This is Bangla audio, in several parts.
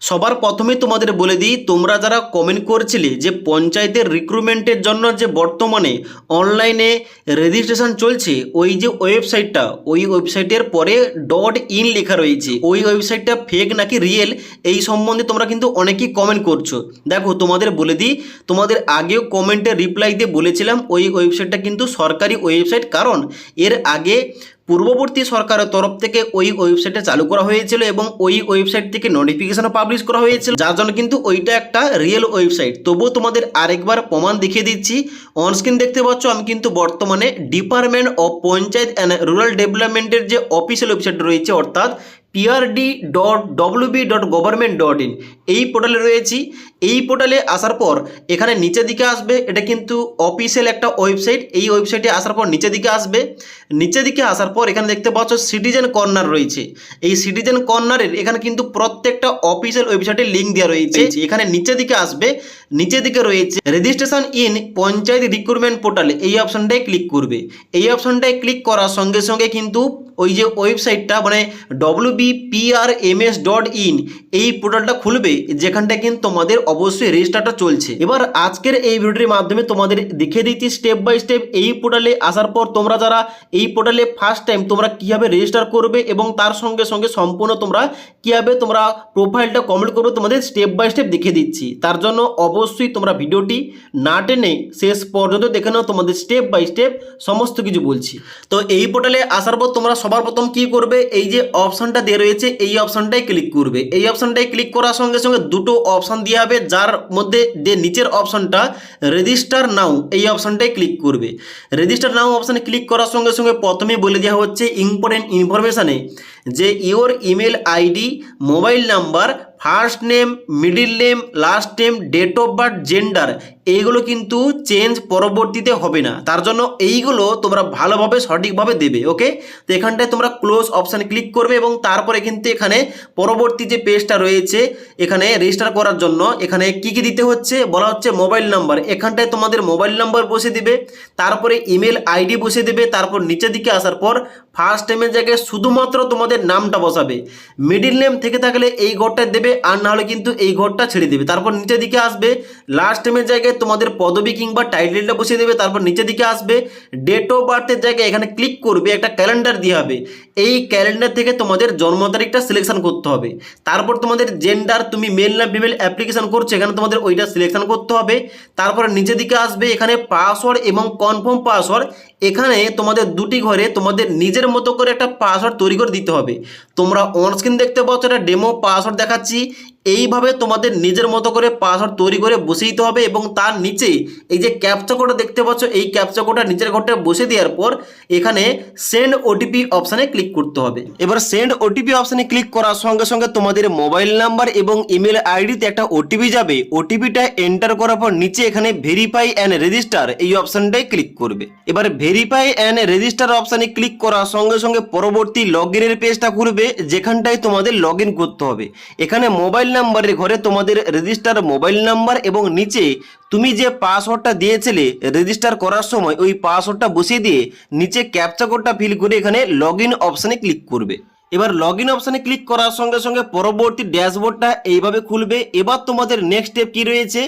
সবার প্রথমে তোমাদের বলে দিই, তোমরা যারা কমেন্ট করছিলে যে পঞ্চায়েতের রিক্রুটমেন্টের জন্য যে বর্তমানে অনলাইনে রেজিস্ট্রেশন চলছে, ওই যে ওয়েবসাইটটা, ওই ওয়েবসাইটের পরে .in লেখা রয়েছে, ওই ওয়েবসাইটটা ফেক নাকি রিয়েল, এই সম্বন্ধে তোমরা কিন্তু অনেকেই কমেন্ট করছো। দেখো তোমাদের বলে দিই, তোমাদের আগেও কমেন্টে রিপ্লাই দিয়ে বলেছিলাম ওই ওয়েবসাইটটা কিন্তু সরকারি ওয়েবসাইট, কারণ এর আগে পূর্ববর্তী সরকারের তরফ থেকে ওই ওয়েবসাইটটা চালু করা হয়েছিল এবং ওই ওয়েবসাইট থেকে নোটিফিকেশনও পাবলিশ করা হয়েছিল, যার জন্য কিন্তু ওইটা একটা রিয়েল ওয়েবসাইট। তবুও তোমাদের আরেকবার প্রমাণ দেখিয়ে দিচ্ছি। অনস্ক্রিন দেখতে পাচ্ছ, আমি কিন্তু বর্তমানে department of panchayat and rural ডেভেলপমেন্টের যে অফিসিয়াল ওয়েবসাইট রয়েছে, অর্থাৎ prd.wb.government.in, এই পোর্টালে রয়েছি। এই পোর্টালে আসার পর এখানে নিচের দিকে আসবে, এটা কিন্তু অফিসিয়াল একটা ওয়েবসাইট। এই ওয়েবসাইটে আসার পর নিচের দিকে আসবে, নিচের দিকে আসার পর এখানে দেখতে পাচ্ছ সিটিজেন কর্নার রয়েছে। এই সিটিজেন কর্নারের এখানে কিন্তু প্রত্যেকটা অফিসিয়াল ওয়েবসাইটের লিঙ্ক দেওয়া রয়েছে। এখানে নিচের দিকে আসবে, নিচের দিকে রয়েছে রেজিস্ট্রেশন ইন পঞ্চায়েত রিক্রুটমেন্ট পোর্টালে, এই অপশনটায় ক্লিক করবে। এই অপশনটায় ক্লিক করার সঙ্গে সঙ্গে কিন্তু ওই যে ওয়েবসাইটটা মানে wbprms.in, এই পোর্টালটা খুলবে, যেখানটা কিন্তু তোমাদের অবশ্যই রেজিস্টারটা চলছে। এবার আজকের এই ভিডিওটির মাধ্যমে তোমাদের দেখিয়ে দিচ্ছি স্টেপ বাই স্টেপ এই পোর্টালে আসার পর তোমরা যারা এই পোর্টালে ফার্স্ট টাইম তোমরা কীভাবে রেজিস্টার করবে এবং তার সঙ্গে সঙ্গে সম্পূর্ণ তোমরা কীভাবে তোমরা প্রোফাইলটা কমপ্লিট করবে, তোমাদের স্টেপ বাই স্টেপ দেখিয়ে দিচ্ছি। তার জন্য অবশ্যই তোমরা ভিডিওটি না টেনে শেষ পর্যন্ত দেখে নাও, তোমাদের স্টেপ বাই স্টেপ সমস্ত কিছু বলছি। তো এই পোর্টালে আসার পর তোমরা সবার প্রথম কি করবে, এই যে অপশনটা দিয়ে রয়েছে এই অপশনটাই ক্লিক করবে। এই অপশনটাই ক্লিক করার সঙ্গে সঙ্গে দুটো অপশন দেওয়া হবে, যার মধ্যে যে নিচের অপশনটা রেজিস্টার নাও, এই অপশনটাই ক্লিক করবে। রেজিস্টার নাও অপশানে ক্লিক করার সঙ্গে সঙ্গে প্রথমেই বলে দেওয়া হচ্ছে ইম্পর্টেন্ট ইনফরমেশানে যে your email ID, mobile number, first name, middle name, last name, date of birth, gender, এইগুলো কিন্তু চেঞ্জ পরবর্তীতে হবে না। তার জন্য এইগুলো তোমরা ভালোভাবে সঠিকভাবে দেবে। ওকে, তো এখানটায় তোমরা ক্লোজ অপশানে ক্লিক করবে এবং তারপরে কিন্তু এখানে পরবর্তী যে পেজটা রয়েছে এখানে রেজিস্টার করার জন্য এখানে কি কি দিতে হচ্ছে বলা হচ্ছে মোবাইল নাম্বার, এখানটায় তোমাদের মোবাইল নাম্বার বসে দিবে, তারপরে ইমেল আইডি বসে দেবে, তারপর নিচের দিকে আসার পর ফার্স্ট নেমের জায়গায় শুধুমাত্র তোমাদের নামটা বসাবে, মিডিল নেম থেকে থাকলে এই ঘরটা দেবে, আর না হলে কিন্তু এই ঘরটা ছেড়ে দেবে। তারপর নিচের দিকে আসবে, লাস্ট নেমের জায়গায় তোমাদের পদবি কিংবা টাইটেলটা বসিয়ে দেবে। তারপর নিচের দিকে আসবে, ডেট অফ বার্থের জায়গায় এখানে ক্লিক করবে, একটা ক্যালেন্ডার দিয়ে হবে, এই ক্যালেন্ডার থেকে তোমাদের জন্ম তারিখটা সিলেকশন করতে হবে। তারপর তোমাদের জেন্ডার, তুমি মেল না ফিমেল অ্যাপ্লিকেশন করছো, এখানে তোমাদের ওইটা সিলেকশন করতে হবে। তারপরে নিচের দিকে আসবে, এখানে পাসওয়ার্ড এবং কনফার্ম পাসওয়ার্ড, এখানে তোমাদের দুটি ঘরে তোমাদের নিজের মতো করে একটা পাসওয়ার্ড তৈরি করে দিতে হবে। তোমরা অনস্ক্রিন দেখতে পাচ্ছ একটা ডেমো পাসওয়ার্ড দেখাচ্ছি, এইভাবে তোমাদের নিজের মতো করে পাসওয়ার্ড তৈরি করে বসিয়ে দিতে হবে এবং তার নিচে এই যে ক্যাপচা কোডটা দেখতে পাচ্ছ, এই ক্যাপচা কোডটা নিচের ঘরটা বসে দেওয়ার পর এখানে সেন্ড ওটিপি অপশানে ক্লিক করতে হবে। এবার সেন্ড ওটিপি অপশানে ক্লিক করার সঙ্গে সঙ্গে তোমাদের মোবাইল নাম্বার এবং ইমেল আইডিতে একটা ওটিপি যাবে, ওটিপিটা এন্টার করার পর নিচে এখানে ভেরিফাই অ্যান্ড রেজিস্টার এই অপশানটাই ক্লিক করবে। এবার ভেরিফাই অ্যান্ড রেজিস্টার অপশানে ক্লিক করার সঙ্গে সঙ্গে পরবর্তী লগ ইনের পেজটা খুলবে, যেখানটায় তোমাদের লগ ইন করতে হবে। এখানে মোবাইল নাম্বারের ঘরে তোমাদের রেজিস্টার মোবাইল নাম্বার এবং নিচে তুমি যে পাসওয়ার্ডটা দিয়েছিলে রেজিস্টার করার সময় ওই পাসওয়ার্ডটা বসিয়ে দিয়ে নিচে ক্যাপচা কোডটা ফিল করে এখানে লগ ইন অপশানে ক্লিক করবে। এবার লগ ইন অপশানে ক্লিক করার সঙ্গে সঙ্গে পরবর্তী ড্যাশবোর্ডটা এইভাবে খুলবে। এবার তোমাদের নেক্সট স্টেপ কি রয়েছে,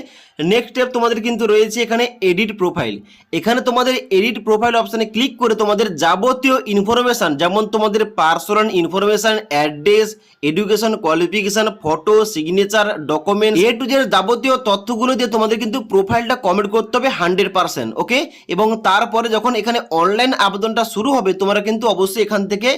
নেক্সট স্টেপ তোমাদের কিন্তু রয়েছে এখানে এডিট প্রোফাইল। এখানে তোমাদের এডিট প্রোফাইল অপশানে ক্লিক করে তোমাদের যাবতীয় ইনফরমেশান, যেমন তোমাদের personal information, address, education qualification, photo, signature, document, A to Z যাবতীয় তথ্যগুলো দিয়ে তোমাদের কিন্তু প্রোফাইলটা কমপ্লিট করতে হবে 100%। ওকে, এবং তারপরে যখন এখানে অনলাইন আবেদনটা শুরু হবে তোমরা কিন্তু অবশ্যই এখান থেকে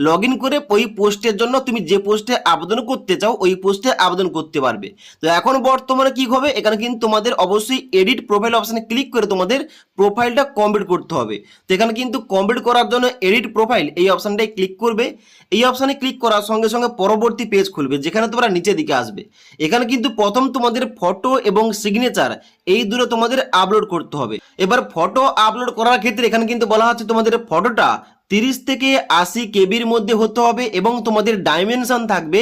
লগ ইন করে ওই পোস্টের জন্য তুমি যে পোস্টে আবেদন করতে চাও ওই পোস্টে আবেদন করতে পারবে। তো এখন বর্তমানে কি হবে, এখানে কিন্তু তোমাদের অবশ্যই এডিট প্রোফাইল অপশানে ক্লিক করে তোমাদের প্রোফাইলটা কমপ্লিট করতে হবে। তো এখানে কিন্তু কমপ্লিট করার জন্য এডিট প্রোফাইল এই অপশানটাই ক্লিক করবে। এই অপশানে ক্লিক করার সঙ্গে সঙ্গে পরবর্তী পেজ খুলবে, যেখানে তোমরা নিচের দিকে আসবে। এখানে কিন্তু প্রথম তোমাদের ফটো এবং সিগনেচার এই দুটো তোমাদের আপলোড করতে হবে। এবার ফটো আপলোড করার ক্ষেত্রে এখানে কিন্তু বলা হচ্ছে তোমাদের ফটোটা 30 থেকে 80 কেবির মধ্যে হতে হবে এবং তোমাদের ডাইমেনশন থাকবে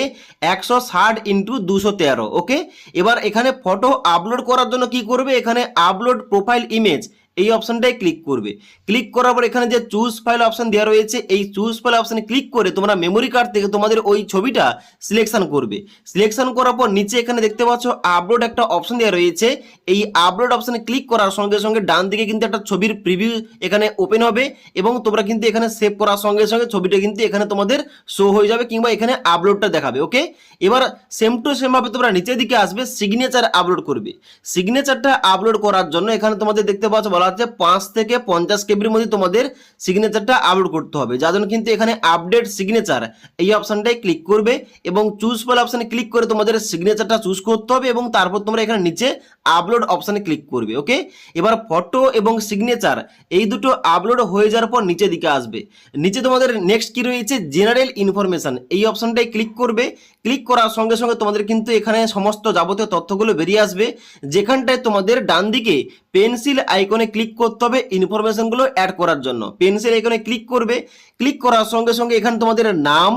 160x213। ওকে, এবার এখানে ফটো আপলোড করার জন্য কি করবে, এখানে আপলোড প্রোফাইল ইমেজ এই অপশনটাই ক্লিক করবে। ক্লিক করার পর এখানে যে চুজ ফাইল অপশন দেওয়া রয়েছে এই চুজ ফাইল অপশনে ক্লিক করে তোমরা মেমোরি কার্ড থেকে তোমাদের ওই ছবিটা সিলেকশন করবে। সিলেকশন করার পর নিচে এখানে দেখতে পাচ্ছ আপলোড একটা অপশন দেওয়া রয়েছে। এই আপলোড অপশনে ক্লিক করার সঙ্গে সঙ্গে ডান দিকে কিন্তু একটা ছবির প্রিভিউ এখানে ওপেন হবে এবং তোমরা কিন্তু এখানে সেভ করার সঙ্গে সঙ্গে ছবিটা কিন্তু এখানে তোমাদের শো হয়ে যাবে কিংবা এখানে আপলোডটা দেখাবে। ওকে, এবার সেম টু সেম ভাবে তোমরা নিচের দিকে আসবে, সিগনেচার আপলোড করবে। সিগনেচারটা আপলোড করার জন্য এখানে তোমাদের দেখতে পাচ্ছ বলা হচ্ছে 5 থেকে 50 কেবির মধ্যে তোমাদের সিগনেচারটা আপলোড করতে হবে, যার জন্য কিন্তু এখানে আপডেট সিগনেচার এই অপশনটাই ক্লিক করবে এবং চুজ ফাইল অপশনে ক্লিক করে তোমাদের সিগনেচারটা চুজ করতে হবে এবং তারপর তোমরা এখানে নিচে আপলোড অপশনে ক্লিক করবে। ওকে, এবার ফটো এবং সিগনেচার এই দুটো আপলোড হয়ে যাওয়ার পর নিচের দিকে আসবে। নিচে তোমাদের নেক্সট কি রয়েছে, জেনারেল ইনফরমেশন, এই অপশনটাই ক্লিক করবে। ক্লিক করার সঙ্গে সঙ্গে তোমাদের কিন্তু এখানে সমস্ত যাবতীয় তথ্যগুলো বেরিয়ে আসবে, যেখানটায় তোমাদের ডান দিকে পেন্সিল আইকনে ক্লিক করতে হবে ইনফরমেশনগুলো অ্যাড করার জন্য। পেন্সিল আইকনে ক্লিক করবে। ক্লিক করার সঙ্গে সঙ্গে এখানে তোমাদের নাম,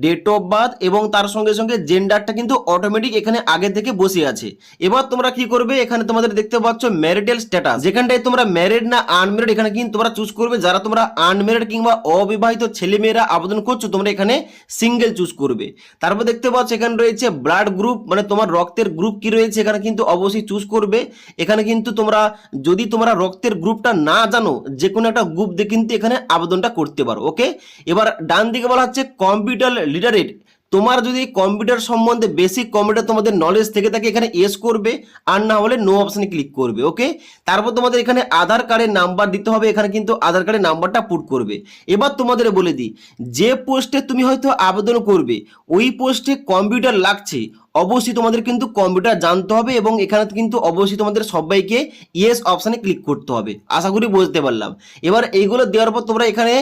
ডেট অফ বার্থ এবং তার সঙ্গে সঙ্গে জেন্ডারটা কিন্তু অটোমেটিক এখানে আগে থেকে বসে আছে। এবার তোমরা কি করবে, এখানে তোমাদের দেখতে পাচ্ছ ম্যারিটাল স্ট্যাটাস, যেখানটায় তোমরা ম্যারিড না আনম্যারিড এখানে কিন্তু তোমরা চুজ করবে। যারা তোমরা আনম্যারিড কিংবা অবিবাহিত ছেলেমেয়েরা আবেদন করছো তোমরা এখানে সিঙ্গেল চুজ করবে। তারপর দেখতে পাচ্ছ এখানে রয়েছে ব্লাড গ্রুপ, মানে তোমার রক্তের গ্রুপ কি রয়েছে এখানে কিন্তু অবশ্যই চুজ করবে। এখানে কিন্তু তোমরা যদি তোমরা রক্তের গ্রুপটা না জানো যে কোনো একটা গ্রুপ দিয়ে কিন্তু এখানে আবেদনটা করতে পারো। ওকে, এবার ডান দিকে বলা হচ্ছে কম্পিউটার লিটারেট, তোমার যদি কম্পিউটার সম্বন্ধে বেসিক কম্পিউটার তোমাদের নলেজ থেকে থাকে এখানে ইয়েস করবে, আর না হলে নো অপশনে ক্লিক করবে। ওকে, তারপর তোমাদের এখানে আধার কার্ডের নাম্বার দিতে হবে, এখানে কিন্তু আধার কার্ডের নাম্বারটা পুট করবে। এবার তোমাদের বলে দিই, যে পোস্টে তুমি হয়তো আবেদন করবে ওই পোস্টে কম্পিউটার লাগছে, অবশ্যই তোমাদের কিন্তু কম্পিউটার জানতে হবে এবং এখানে কিন্তু অবশ্যই তোমাদের সবাইকে ইয়েস অপশানে ক্লিক করতে হবে। আশা করি বুঝতে পারলাম। এবার এইগুলো দেওয়ার পর তোমরা এখানে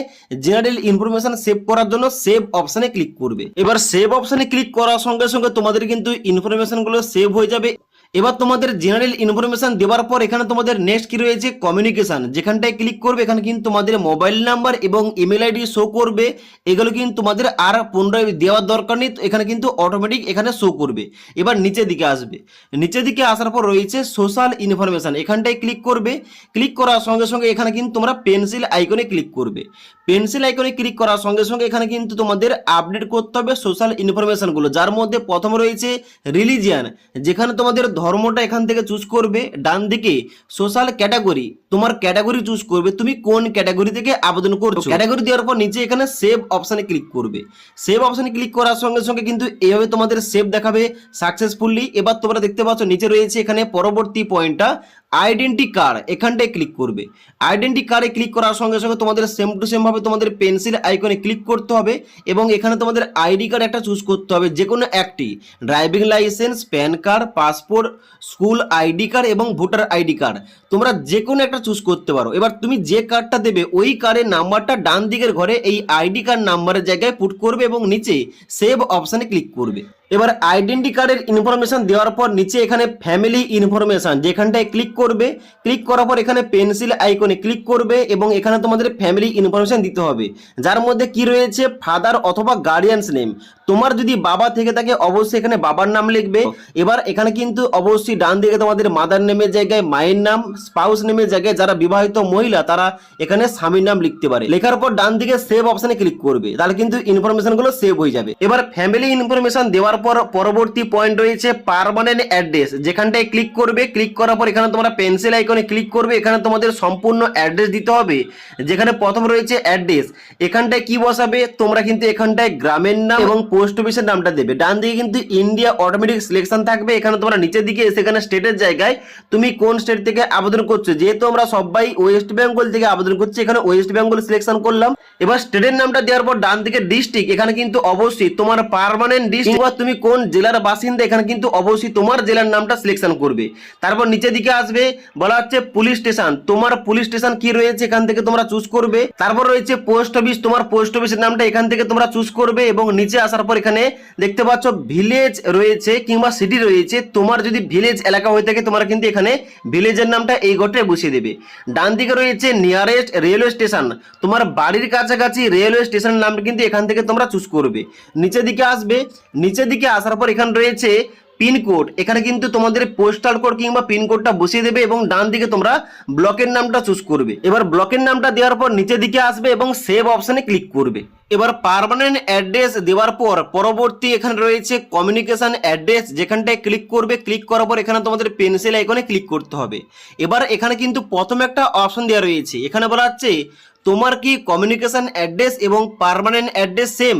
জেনারেল ইনফরমেশন সেভ করার জন্য সেভ অপশানে ক্লিক করবে। এবার সেভ অপশানে ক্লিক করার সঙ্গে সঙ্গে তোমাদের কিন্তু ইনফরমেশনগুলো সেভ হয়ে যাবে। এবার তোমাদের জেনারেল ইনফরমেশন দেওয়ার পর এখানে তোমাদের নেক্সট কি রয়েছে, কমিউনিকেশন, যেখানটায় ক্লিক করবে এখানে কিন্তু তোমাদের মোবাইল নাম্বার এবং ইমেল আইডি শো করবে। এগুলো কিন্তু তোমাদের আর পুনরায় দেওয়ার দরকার নেই, এখানে কিন্তু অটোমেটিক এখানে শো করবে। এবার নিচের দিকে আসবে, নিচের দিকে আসার পর রয়েছে সোশ্যাল ইনফরমেশন, এখানটায় ক্লিক করবে। ক্লিক করার সঙ্গে সঙ্গে এখানে কিন্তু তোমরা পেন্সিল আইকনে ক্লিক করবে। পেন্সিল আইকনে ক্লিক করার সঙ্গে সঙ্গে এখানে কিন্তু তোমাদের আপডেট করতে হবে সোশ্যাল ইনফরমেশনগুলো, যার মধ্যে প্রথম রয়েছে রিলিজিয়ান, যেখানে তোমাদের ধর্মটা এখান থেকে চুজ করবে। ডান দিকে সোশ্যাল ক্যাটাগরি, তোমার ক্যাটাগরি চুজ করবে, তুমি কোন ক্যাটাগরি থেকে আবেদন করছো। ক্যাটাগরি দেওয়ার পর নিচে এখানে সেভ অপশনে ক্লিক করবে। সেভ অপশনে ক্লিক করার সঙ্গে সঙ্গে কিন্তু এইভাবে তোমাদের সেভ দেখাবে সাকসেসফুলি। এবার তোমরা দেখতে পাচ্ছ নিচে রয়েছে এখানে পরবর্তী পয়েন্টটা আইডেন্টি কার্ড, এখানটায় ক্লিক করবে। আইডেন্টি কার্ডে ক্লিক করার সঙ্গে সঙ্গে তোমাদের সেম টু সেম ভাবে তোমাদের পেন্সিল আইকনে ক্লিক করতে হবে এবং এখানে তোমাদের আইডি কার্ড একটা চুজ করতে হবে, যে কোনো একটি, driving licence, pan card, passport, school ID card এবং ভোটার আইডি কার্ড, তোমরা যে কোনো একটা চুজ করতে পারো। এবার তুমি যে কার্ডটা দেবে ওই কার্ডের নাম্বারটা ডান দিকের ঘরে এই আইডি কার্ড নাম্বারের জায়গায় পুট করবে এবং নিচে সেভ অপশানে ক্লিক করবে। এবার আইডেন্টি কার্ডের ইনফরমেশন দেওয়ার পর নিচে এখানে ফ্যামিলি ইনফরমেশন, যেখানটায় ক্লিক করবে। ক্লিক করার পর এখানে পেন্সিল আইকনে ক্লিক করবে এবং এখানে তোমাদের ফ্যামিলি ইনফরমেশন দিতে হবে, যার মধ্যে কি রয়েছে ফাদার অথবা গার্ডিয়ানস নেম। তোমার যদি বাবা থেকে থাকে অবশ্যই এখানে বাবার নাম লিখবে। এবার এখানে কিন্তু অবশ্যই ডান দিকে তোমাদের মাদার নেমের জায়গায় মায়ের নাম, স্পাউস নেমের জায়গায় যারা বিবাহিত মহিলা তারা এখানে স্বামীর নাম লিখতে পারে। লেখার পর ডান দিকে সেভ অপশনে ক্লিক করবে, তাহলে কিন্তু ইনফরমেশনগুলো সেভ হয়ে যাবে। এবার ফ্যামিলি ইনফরমেশন দেওয়ার পর পরবর্তী পয়েন্ট রয়েছে পার্মানেন্ট অ্যাড্রেস, যেখানটায় ক্লিক করবে। ক্লিক করার পর এখানে তোমরা পেন্সিল আইকনে ক্লিক করবে। এখানে তোমাদের সম্পূর্ণ অ্যাড্রেস দিতে হবে, যেখানে প্রথম রয়েছে অ্যাড্রেস, এখানটায় কি বসাবে তোমরা কিন্তু এখানটায় গ্রামের নাম এবং পোস্ট অফিসের নামটা দেবে। ডান দিকে কিন্তু ইন্ডিয়া অটোমেটিক সিলেকশন থাকবে, এখানে তোমরা নিচের দিকে সেখানে স্টেটের জায়গায় তুমি কোন স্টেট থেকে আবেদন করছো, যেহেতু আমরা সবাই ওয়েস্ট বেঙ্গল থেকে আবেদন করছি এখানে ওয়েস্ট বেঙ্গল সিলেকশন করলাম। এবার স্টেটের নামটা দেওয়ার পর ডান দিকে ডিস্ট্রিক্ট, এখানে কিন্তু অবশ্যই তোমার পার্মানেন্ট ডিস্ট্রিক্ট, তুমি কোন জেলার বাসিন্দা এখানে কিন্তু অবশ্যই তোমার জেলার নামটা সিলেকশন করবে। তারপর নিচের দিকে আসবে, বলা হচ্ছে পুলিশ স্টেশন, তোমার পুলিশ স্টেশন কি রয়েছে এখান থেকে তোমরা চুজ করবে। তারপর রয়েছে পোস্ট অফিস, তোমার পোস্ট অফিসের নামটা এখান থেকে তোমরা চুজ করবে এবং নিচে আসার পর এখানে দেখতে পাচ্ছ ভিলেজ রয়েছে কিংবা সিটি রয়েছে, তোমার যদি ভিলেজ এলাকা হয়ে থাকে তোমরা কিন্তু এখানে ভিলেজের নামটা এই ঘটে বসিয়ে দেবে। ডান দিকে রয়েছে নিয়ারেস্ট রেলওয়ে স্টেশন, তোমার বাড়ির কাছাকাছি রেলওয়ে স্টেশনের নামটা কিন্তু এখান থেকে তোমরা চুজ করবে। নিচের দিকে আসবে, নিচের দিকে আসার পর এখানে রয়েছে পিনকোড, এখানে কিন্তু তোমাদের পোস্টাল কোড কিংবা পিনকোডটা বসিয়ে দেবে এবং ডান দিকে তোমরা ব্লকের নামটা চুজ করবে। এবার ব্লকের নামটা দেওয়ার পর নিচের দিকে আসবে এবং সেভ অপশনে ক্লিক করবে। এবার পার্মানেন্ট অ্যাড্রেস দেওয়ার পর পরবর্তী এখানে রয়েছে কমিউনিকেশন অ্যাড্রেস, যেখানটায় ক্লিক করবে। ক্লিক করার পর এখানে তোমাদের পেন্সিল আইকনে ক্লিক করতে হবে। এবার এখানে কিন্তু প্রথমে একটা অপশন দেওয়া রয়েছে, এখানে বলা হচ্ছে তোমার কি কমিউনিকেশন অ্যাড্রেস এবং পার্মানেন্ট অ্যাড্রেস সেম?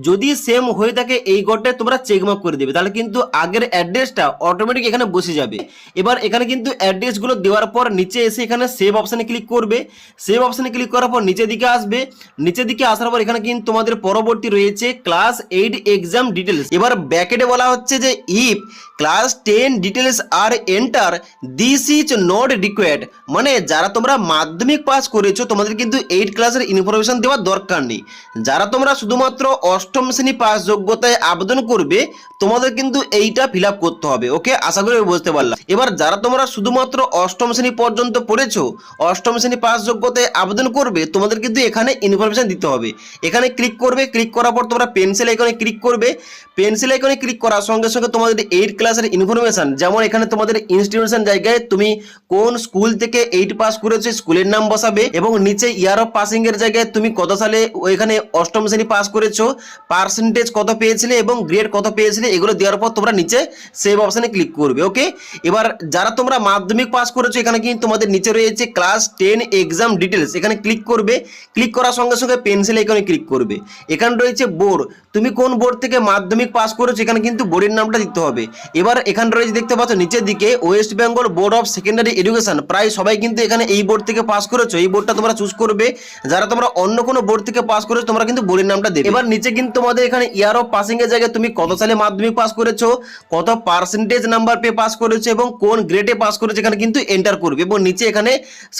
যদি সেম হয়ে থাকে এই ঘরটায় তোমরা চেকমার্ক করে দেবে, তাহলে কিন্তু আগের অ্যাড্রেসটা অটোমেটিক এখানে বসে যাবে। এবার এখানে কিন্তু অ্যাড্রেসগুলো দেওয়ার পর নিচে এসে এখানে সেভ অপশানে ক্লিক করবে। সেভ অপশানে ক্লিক করার পর নিচের দিকে আসবে। নিচের দিকে আসার পর এখানে কিন্তু তোমাদের পরবর্তী রয়েছে ক্লাস 8 এক্সাম ডিটেলস। এবার ব্র্যাকেটে বলা হচ্ছে যে if class 10 details are enter this is not required, মানে যারা তোমরা মাধ্যমিক পাস করেছো তোমাদের কিন্তু 8 ক্লাসের ইনফরমেশন দেওয়ার দরকার নেই। যারা তোমরা শুধুমাত্র অষ্টম শ্রেণী পাস যোগ্যতায় আবেদন করবে তোমাদের কিন্তু এইটা ফিল আপ করতে হবে। ওকে, আশা করি বুঝতে পারলাম। এবার যারা তোমরা শুধুমাত্র অষ্টম শ্রেণী পর্যন্ত পড়েছো, অষ্টম শ্রেণী পাস যোগ্যতায় আবেদন করবে তোমাদের কিন্তু এখানে ইনফরমেশন দিতে হবে। এখানে ক্লিক করবে। ক্লিক করার পর তোমরা পেন্সিল আইকনে ক্লিক করবে। পেন্সিল আইকনে ক্লিক করার সঙ্গে সঙ্গে তোমাদের 8 ক্লাসের ইনফরমেশন, যেমন এখানে তোমাদের ইনস্টিটিউশন জায়গায় তুমি কোন স্কুল থেকে 8 পাস করেছো স্কুলের নাম বসাবে এবং নিচে ইয়ার অফ পাসিং এর জায়গায় তুমি কত সালে ওইখানে অষ্টম শ্রেণী পাস করেছো, পার্সেন্টেজ কত পেয়েছিলে এবং গ্রেড কত পেয়েছিলে, এগুলো দেওয়ার পর তোমরা নিচে সেভ অপশনে ক্লিক করবে। ওকে, এবার যারা তোমরা মাধ্যমিক পাস করেছো এখানে কিন্তু তোমাদের নিচে রয়েছে ক্লাস 10 এক্সাম ডিটেলস, এখানে ক্লিক করবে। ক্লিক করার সঙ্গে সঙ্গে পেন্সিল আইকনে ক্লিক করবে। এখানে রয়েছে বোর্ড, তুমি কোন বোর্ড থেকে মাধ্যমিক পাস করেছো এখানে কিন্তু বোর্ডের নামটা দিতে হবে। এবার এখানে রয়েছে দেখতে পাচ্ছ নিচের দিকে West Bengal board of secondary education, প্রায় সবাই কিন্তু এখানে এই বোর্ড থেকে পাস করেছো, এই বোর্ডটা তোমরা চুজ করবে। যারা তোমরা অন্য কোনো বোর্ড থেকে পাস করেছো তোমরা কিন্তু বোর্ডের নামটা দেবে। এবার নিচে কিন্তু তোমাদের এখানে ইয়ার অফ পাসিং এর জায়গায় তুমি কত সালে মাধ্যমিক পাস করেছো, কত পার্সেন্টেজ নাম্বার পেয়ে পাস করেছো এবং কোন গ্রেডে পাস করেছো এখানে কিন্তু এন্টার করবে এবং নিচে এখানে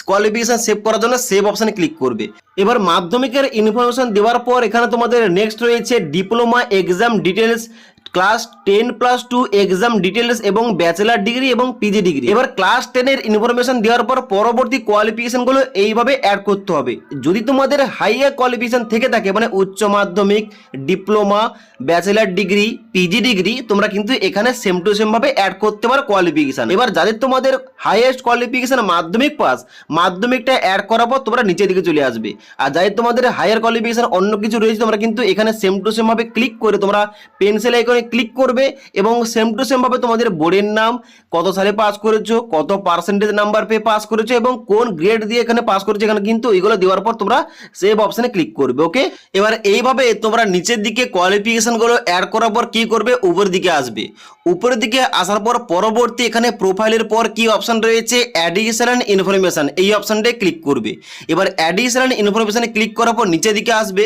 কোয়ালিফিকেশন সেভ করার জন্য সেভ অপশনে ক্লিক করবে। এবার মাধ্যমিকের ইনফরমেশন দেওয়ার পর এখানে তোমাদের নেক্সট রয়েছে diploma exam details, class 10+2 exam details এবং ব্যাচেলার ডিগ্রি এবং পিজি ডিগ্রি। এবার ক্লাস 10 এর ইনফরমেশন দেওয়ার পর পরবর্তী কোয়ালিফিকেশনগুলো এইভাবে অ্যাড করতে হবে। যদি তোমাদের হাইয়ার কোয়ালিফিকেশন থেকে থাকে মানে উচ্চ মাধ্যমিক, diploma, bachelor degree, PG degree, তোমরা কিন্তু এখানে সেম টু সেম ভাবে অ্যাড করতে পারো কোয়ালিফিকেশন। এবার যাদের তোমাদের হাইয়েস্ট কোয়ালিফিকেশন মাধ্যমিক পাস, মাধ্যমিকটা অ্যাড করার পর তোমরা নিচের দিকে চলে আসবে। আর যাদের তোমাদের হাইয়ার কোয়ালিফিকেশন অন্য কিছু রয়েছে তোমরা কিন্তু এখানে সেম টু সেম ভাবে ক্লিক করে তোমরা পেন্সিল আইকনে ক্লিক করবে এবং সেম টু সেম ভাবে তোমাদের বোর্ডের নাম, কত সালে পাস করেছো, কত পার্সেন্টেজ নাম্বার পেয়ে পাস করেছো এবং কোন গ্রেড দিয়ে এখানে পাস করেছো এখানে কিন্তু এইগুলো দেওয়ার পর তোমরা সেভ অপশনে ক্লিক করবে। ওকে, এবার এইভাবে তোমরা নিচের দিকে কোয়ালিফিকেশন গুলো অ্যাড করার পর কি করবে, উপরের দিকে আসবে। উপরের দিকে আসার পর পরবর্তী এখানে প্রোফাইলের পর কি অপশন রয়েছে, অ্যাডিশনাল ইনফরমেশন, এই অপশনটায় ক্লিক করবে। এবার অ্যাডিশনাল ইনফরমেশনে ক্লিক করার পর নিচের দিকে আসবে।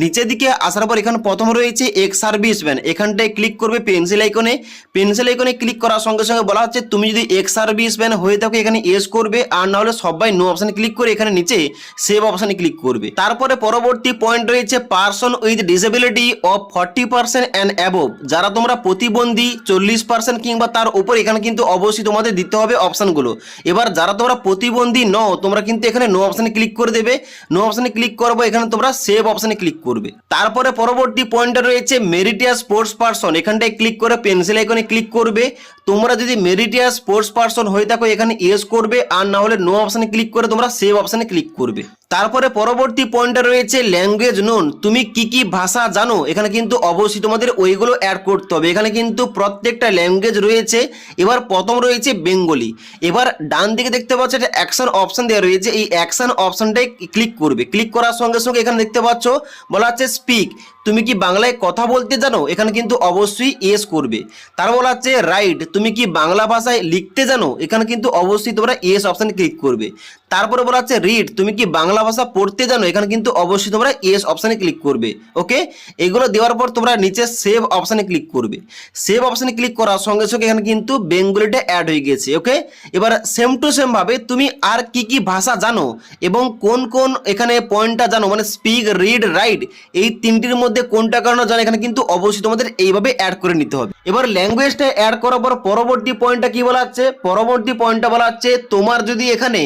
নিচের দিকে আসার পর এখানে প্রথম রয়েছে এক্স সার্ভিসম্যান, এখানটায় ক্লিক করবে পেন্সিল আইকনে। পেন্সিল আইকনে ক্লিক করার সঙ্গে সঙ্গে বলা হচ্ছে তুমি যদি এক্স সার্ভিসম্যান হয়ে থাকো এখানে ইয়েস করবে, আর না হলে সবাই নো অপশনে ক্লিক করে এখানে নিচে সেভ অপশনে ক্লিক করবে। তারপরে পরবর্তী পয়েন্ট রয়েছে person with disability of 40% and above, যারা তোমরা প্রতিবন্ধী 40% কিংবা তার উপর এখানে কিন্তু অবশ্যই তোমাদের দিতে হবে অপশনগুলো। এবার যারা তোমরা প্রতিবন্ধী নও তোমরা কিন্তু এখানে নো অপশনে ক্লিক করে দেবে। নো অপশনে ক্লিক করবো, এখানে তোমরা সেভ অপশনে ক্লিক করবে। তারপরে পরবর্তী পয়েন্টটা রয়েছে মেরিটিয়াস স্পোর্টস পারসন, এখানটায় ক্লিক করে পেন্সিল আইকনে ক্লিক করবে। তোমরা যদি মেরিটিয়াস স্পোর্টস পারসন হয়ে থাকো এখানে ইয়েস করবে, আর না হলে নো অপশনে ক্লিক করে তোমরা সেভ অপশনে ক্লিক করবে। তারপরে পরবর্তী পয়েন্টটা রয়েছে ল্যাঙ্গুয়েজ নোন, তুমি কি কি ভাষা জানো এখানে কিন্তু অবশ্যই তোমাদের ওইগুলো অ্যাড করতে হবে। এখানে কিন্তু প্রত্যেকটা ল্যাঙ্গুয়েজ রয়েছে। এবার প্রথম রয়েছে বেঙ্গলি। এবার ডান দিকে দেখতে পাচ্ছ একটা অ্যাকশন অপশন দেওয়া রয়েছে, এই অ্যাকশন অপশনটাই ক্লিক করবে। ক্লিক করার সঙ্গে সঙ্গে এখানে দেখতে পাচ্ছ বলা হচ্ছে স্পিক, তুমি কি বাংলায় কথা বলতে জানো এখানে কিন্তু অবশ্যই ইয়েস করবে। তার বলা হচ্ছে রাইট, তুমি কি বাংলা ভাষায় লিখতে জানো এখানে কিন্তু অবশ্যই তোমরা ইয়েস অপশনে ক্লিক করবে। তারপরে বলা হচ্ছে রিড, তুমি কি বাংলা ভাষা পড়তে জানো এখানে কিন্তু অবশ্যই তোমরা ইয়েস অপশনে ক্লিক করবে। ওকে, এগুলো দেওয়ার পর তোমরা নিচে সেভ অপশনে ক্লিক করবে। সেভ অপশনে ক্লিক করার সঙ্গে সঙ্গে এখানে কিন্তু বেঙ্গলিটা অ্যাড হয়ে গেছে। ওকে, এবার সেম টু সেম ভাবে তুমি আর কি কি ভাষা জানো এবং কোন কোন এখানে পয়েন্টটা জানো, মানে স্পিক, রিড, রাইট, এই তিনটির মধ্যে মধ্যে কোনটা কারণে জানা এখানে কিন্তু অবশ্যই তোমাদের এইভাবে অ্যাড করে নিতে হবে। এবার ল্যাঙ্গুয়েজটা অ্যাড করার পর পরবর্তী পয়েন্টটা কি বলা হচ্ছে, পরবর্তী পয়েন্টটা বলা হচ্ছে তোমার যদি এখানে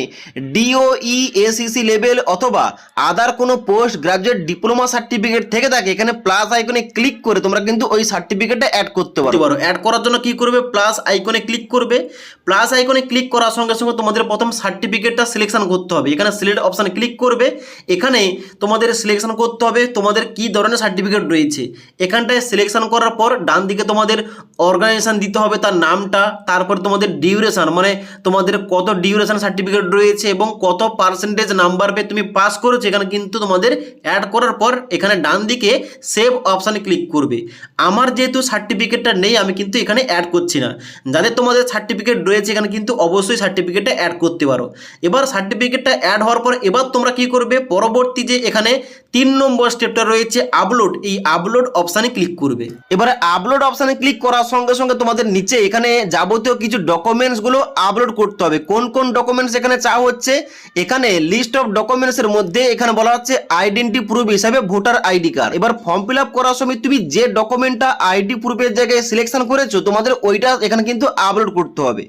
DOE/ACC লেভেল অথবা আদার কোনো পোস্ট গ্রাজুয়েট ডিপ্লোমা সার্টিফিকেট থেকে থাকে এখানে প্লাস আইকনে ক্লিক করে তোমরা কিন্তু ওই সার্টিফিকেটটা অ্যাড করতে পারো। অ্যাড করার জন্য কি করবে, প্লাস আইকনে ক্লিক করবে। প্লাস আইকনে ক্লিক করার সঙ্গে সঙ্গে তোমাদের প্রথম সার্টিফিকেটটা সিলেকশন করতে হবে। এখানে সিলেক্ট অপশানে ক্লিক করবে। এখানে তোমাদের সিলেকশন করতে হবে তোমাদের কি ধরনের সার্টিফিকেট রয়েছে। এখানটায় সিলেকশন করার পর ডান দিকে তোমাদের অর্গানাইজেশন দিতে হবে, তার নামটা, তারপর তোমাদের ডিউরেশন মানে তোমাদের কত ডিউরেশন সার্টিফিকেট রয়েছে এবং কত পার্সেন্টেজ নাম্বার পেয়ে তুমি পাস করেছো। এখানে কিন্তু তোমাদের অ্যাড করার পর এখানে ডান দিকে সেভ অপশানে ক্লিক করবে। আমার যেহেতু সার্টিফিকেটটা নেই আমি কিন্তু এখানে অ্যাড করছি না। যাদের তোমাদের সার্টিফিকেট রয়েছে এখানে কিন্তু অবশ্যই সার্টিফিকেটটা অ্যাড করতে পারো। এবার সার্টিফিকেটটা অ্যাড হওয়ার পর এবার তোমরা কি করবে, পরবর্তী যে এখানে 3 নম্বর স্টেপটা রয়েছে আপলোড, এই আপলোড অপশানে ক্লিক করবে। এবারে আপলোড অপশানে ক্লিক করার সঙ্গে সঙ্গে তোমাদের নিচে এখানে যাবতীয় কিছু ডকুমেন্টসগুলো আপলোড করতে হবে। কোন কোন ডকুমেন্টস এখানে চাওয়া হচ্ছে, এখানে লিস্ট অফ ডকুমেন্টসের মধ্যে এখানে বলা হচ্ছে আইডেন্টি প্রুফ হিসাবে ভোটার আইডি কার্ড। এবার ফর্ম ফিল আপ করার সময় তুমি যে ডকুমেন্টটা আইডি প্রুফের জায়গায় সিলেকশন করেছো তোমাদের ওইটা এখানে কিন্তু আপলোড করতে হবে।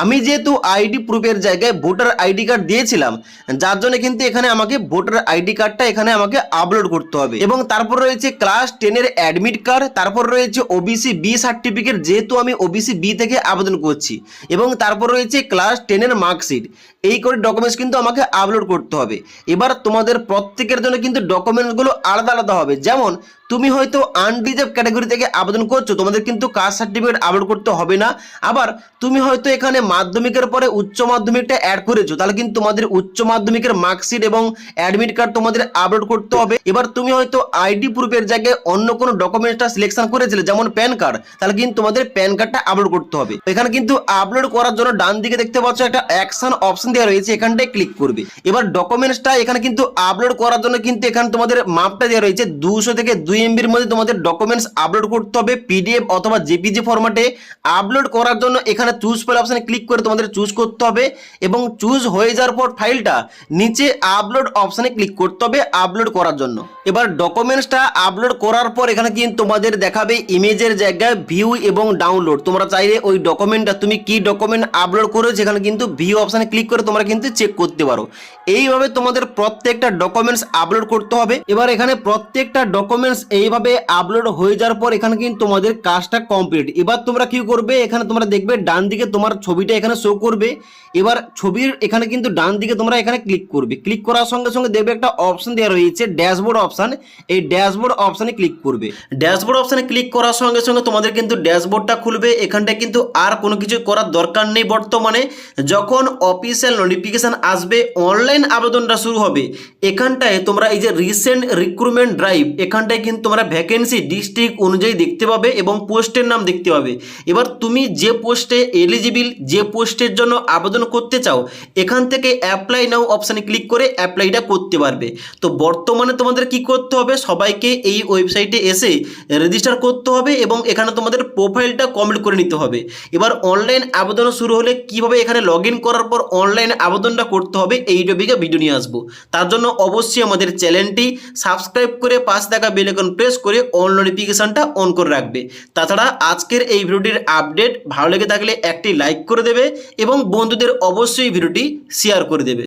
আমি যেহেতু আইডি প্রুফের জায়গায় ভোটার আইডি কার্ড দিয়েছিলাম যার জন্য কিন্তু এখানে আমাকে ভোটার আইডি কার্ডটা এখানে আমাকে আপলোড করতে হবে। এবং তারপর রয়েছে ক্লাস 10 এর অ্যাডমিট কার্ড, তারপর রয়েছে OBC বি সার্টিফিকেট যেহেতু আমি OBC বি থেকে আবেদন করছি, এবং তারপর রয়েছে ক্লাস 10 এর মার্কশিট। এই করে ডকুমেন্টস কিন্তু আমাকে আপলোড করতে হবে। এবার তোমাদের প্রত্যেকের জন্য কিন্তু ডকুমেন্টসগুলো আলাদা আলাদা হবে। যেমন তুমি হয়তো আনরিজার্ভ ক্যাটাগরি থেকে আবেদন করছো, তোমাদের কিন্তু কাস্ট সার্টিফিকেট আপলোড করতে হবে না। আবার তুমি হয়তো এখানে মাধ্যমিকের পরে উচ্চ মাধ্যমিকটা অ্যাড করেছো, তাহলে কিন্তু তোমাদের উচ্চ মাধ্যমিকের মার্কশিট এবং অ্যাডমিট কার্ড তোমাদের আপলোড করতে হবে। এবার তুমি হয়তো আইডি প্রুফের জায়গায় অন্য কোনো ডকুমেন্টসটা সিলেকশন করেছিলে যেমন প্যান কার্ড, তাহলে কিন্তু তোমাদের প্যান কার্ডটা আপলোড করতে হবে। এখানে কিন্তু আপলোড করার জন্য ডান দিকে দেখতে পাচ্ছ একটা অ্যাকশন অপশন দেওয়া রয়েছে, এখানটায় ক্লিক করবে। এবার ডকুমেন্টসটা এখানে কিন্তু আপলোড করার জন্য কিন্তু এখানে তোমাদের মাপটা দেওয়া রয়েছে 200 থেকে 2 MBর মধ্যে তোমাদের ডকুমেন্টস আপলোড করতে হবে PDF অথবা JPG ফরম্যাটে। আপলোড করার জন্য এখানে চুজ ফাইল অপশনে ক্লিক করে তোমাদের চুজ করতে হবে এবং চুজ হয়ে যাওয়ার পর ফাইলটা নিচে আপলোড অপশনে ক্লিক করতে হবে আপলোড করার জন্য। এবার ডকুমেন্টসটা আপলোড করার পর এখানে কিন্তু তোমাদের দেখাবে ইমেজের জায়গায় ভিউ এবং ডাউনলোড। তোমরা চাইলে ওই ডকুমেন্টটা তুমি কি ডকুমেন্ট আপলোড করেছো এখানে কিন্তু ভিউ অপশনে ক্লিক করে তোমরা কিন্তু চেক করতে পারো। এইভাবে তোমাদের প্রত্যেকটা ডকুমেন্টস আপলোড করতে হবে। এবার এখানে প্রত্যেকটা ডকুমেন্টস এইভাবে আপলোড হয়ে যাওয়ার পর এখানে কিন্তু তোমাদের কাজটা কমপ্লিট। এবার তোমরা কি করবে, এখানে তোমরা দেখবে ডান দিকে তোমার ছবিটা এখানে শো করবে। এবার ছবির এখানে কিন্তু ডান দিকে তোমরা এখানে ক্লিক করবে। ক্লিক করার সঙ্গে সঙ্গে দেখবে একটা অপশন দেওয়া রয়েছে ড্যাশবোর্ড অপশন, এই ড্যাশবোর্ড অপশনে ক্লিক করবে। ড্যাশবোর্ড অপশনে ক্লিক করার সঙ্গে সঙ্গে তোমাদের কিন্তু ড্যাশবোর্ডটা খুলবে। এখানটায় কিন্তু আর কোনো কিছু করার দরকার নেই। বর্তমানে যখন অফিসিয়াল নোটিফিকেশন আসবে অনলাইন আবেদনটা শুরু হবে, এখানটায় তোমরা এই যে রিসেন্ট রিক্রুটমেন্ট ড্রাইভ এখানটায় কিন্তু তোমরা ভ্যাকেন্সি ডিস্ট্রিক্ট অনুযায়ী দেখতে পাবে এবং পোস্টের নাম দেখতে পাবে। এবার তুমি যে পোস্টে এলিজিবল, যে পোস্টের জন্য আবেদন করতে চাও এখান থেকে অ্যাপ্লাই নাও অপশানে ক্লিক করে অ্যাপ্লাইটা করতে পারবে। তো বর্তমানে তোমাদের কি করতে হবে, সবাইকে এই ওয়েবসাইটে এসে রেজিস্টার করতে হবে এবং এখানে তোমাদের প্রোফাইলটা কমপ্লিট করে নিতে হবে। এবার অনলাইন আবেদন শুরু হলে কিভাবে এখানে লগ ইন করার পর অনলাইন আবেদনটা করতে হবে এই টপিকে ভিডিও নিয়ে আসবো। তার জন্য অবশ্যই আমাদের চ্যানেলটি সাবস্ক্রাইব করে পাশে থাকা বেল আইকন প্রেস করে অল নোটিফিকেশনটা অন করে রাখবে। তাছাড়া আজকের এই ভিডিওটির আপডেট ভালো লেগে থাকলে একটি লাইক করে দেবে এবং বন্ধুদের অবশ্যই ভিডিওটি শেয়ার করে দেবে।